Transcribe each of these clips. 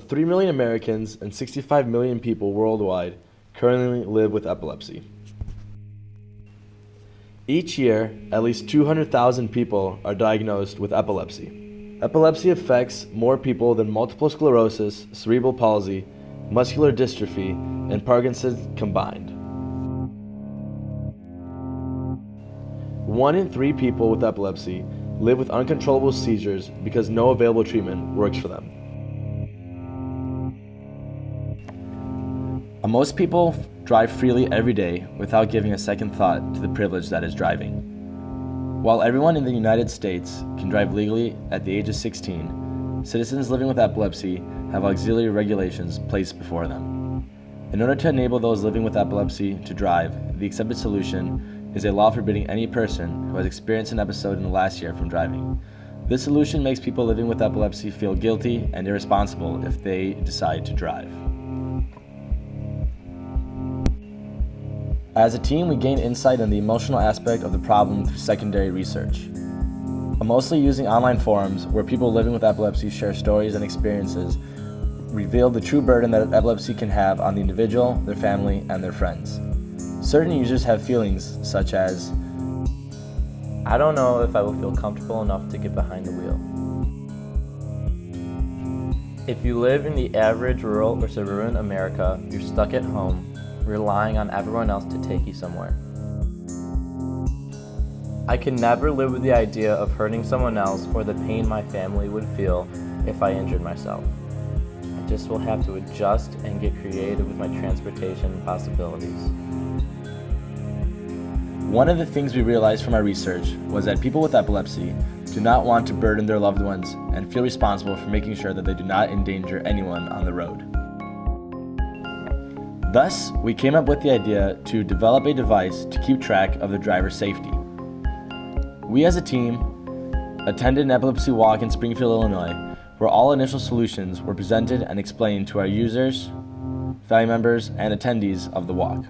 3 million Americans and 65 million people worldwide currently live with epilepsy. Each year, at least 200,000 people are diagnosed with epilepsy. Epilepsy affects more people than multiple sclerosis, cerebral palsy, muscular dystrophy, and Parkinson's combined. 1 in 3 people with epilepsy live with uncontrollable seizures because no available treatment works for them. Most people drive freely every day without giving a second thought to the privilege that is driving. While everyone in the United States can drive legally at the age of 16, citizens living with epilepsy have auxiliary regulations placed before them. In order to enable those living with epilepsy to drive, the accepted solution is a law forbidding any person who has experienced an episode in the last year from driving. This solution makes people living with epilepsy feel guilty and irresponsible if they decide to drive. As a team, we gained insight on the emotional aspect of the problem through secondary research. Mostly using online forums where people living with epilepsy share stories and experiences, revealed the true burden that epilepsy can have on the individual, their family, and their friends. Certain users have feelings such as, I don't know if I will feel comfortable enough to get behind the wheel. If you live in the average rural or suburban America, you're stuck at home, relying on everyone else to take you somewhere. I could never live with the idea of hurting someone else or the pain my family would feel if I injured myself. I just will have to adjust and get creative with my transportation possibilities. One of the things we realized from our research was that people with epilepsy do not want to burden their loved ones and feel responsible for making sure that they do not endanger anyone on the road. Thus, we came up with the idea to develop a device to keep track of the driver's safety. We as a team attended an epilepsy walk in Springfield, Illinois, where all initial solutions were presented and explained to our users, family members, and attendees of the walk.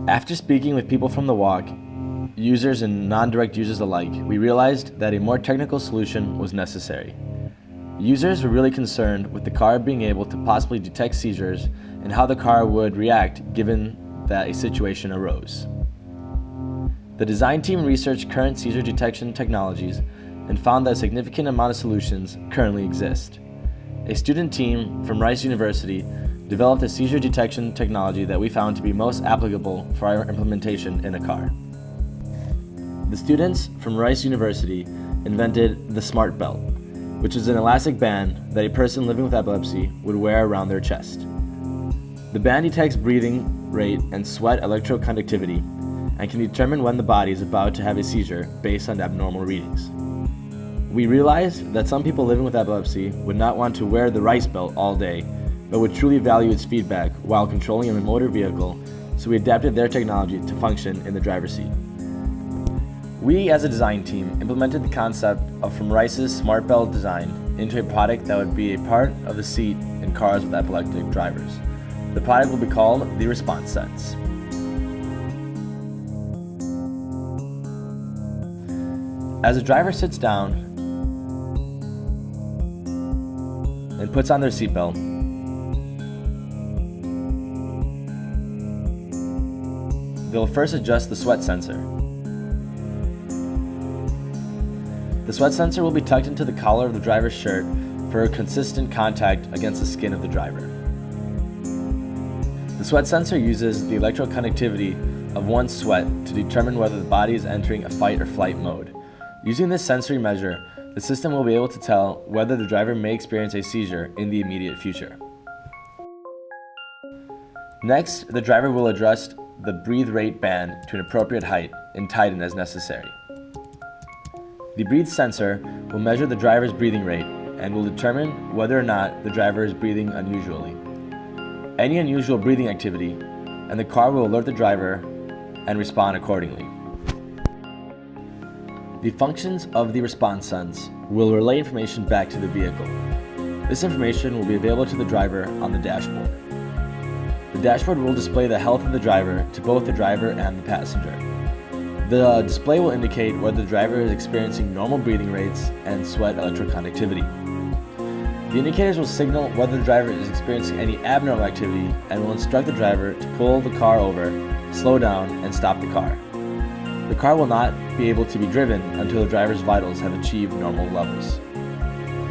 After speaking with people from the walk, users and non-direct users alike, we realized that a more technical solution was necessary. Users were really concerned with the car being able to possibly detect seizures and how the car would react given that a situation arose. The design team researched current seizure detection technologies and found that a significant amount of solutions currently exist. A student team from Rice University developed a seizure detection technology that we found to be most applicable for our implementation in a car. The students from Rice University invented the Smart Belt, which is an elastic band that a person living with epilepsy would wear around their chest. The band detects breathing rate and sweat electroconductivity and can determine when the body is about to have a seizure based on abnormal readings. We realized that some people living with epilepsy would not want to wear the Rice Belt all day, but would truly value its feedback while controlling a motor vehicle, so we adapted their technology to function in the driver's seat. We, as a design team, implemented the concept of from Rice's Smart Belt design into a product that would be a part of the seat in cars with epileptic drivers. The product will be called the Response Sense. As a driver sits down and puts on their seatbelt, they'll first adjust the sweat sensor. The sweat sensor will be tucked into the collar of the driver's shirt for consistent contact against the skin of the driver. The sweat sensor uses the electroconductivity of one's sweat to determine whether the body is entering a fight or flight mode. Using this sensory measure, the system will be able to tell whether the driver may experience a seizure in the immediate future. Next, the driver will adjust the breathe rate band to an appropriate height and tighten as necessary. The breathe sensor will measure the driver's breathing rate and will determine whether or not the driver is breathing unusually. Any unusual breathing activity, and the car will alert the driver and respond accordingly. The functions of the Response Sense will relay information back to the vehicle. This information will be available to the driver on the dashboard. The dashboard will display the health of the driver to both the driver and the passenger. The display will indicate whether the driver is experiencing normal breathing rates and sweat electroconductivity. The indicators will signal whether the driver is experiencing any abnormal activity and will instruct the driver to pull the car over, slow down, and stop the car. The car will not be able to be driven until the driver's vitals have achieved normal levels.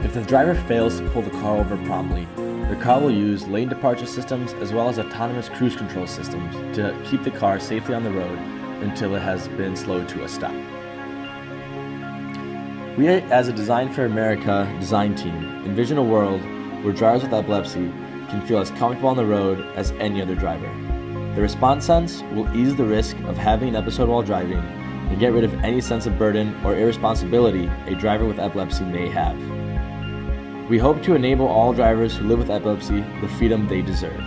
If the driver fails to pull the car over promptly, the car will use lane departure systems as well as autonomous cruise control systems to keep the car safely on the road until it has been slowed to a stop. We, as a Design for America design team, envision a world where drivers with epilepsy can feel as comfortable on the road as any other driver. The response sense will ease the risk of having an episode while driving and get rid of any sense of burden or irresponsibility a driver with epilepsy may have. We hope to enable all drivers who live with epilepsy the freedom they deserve.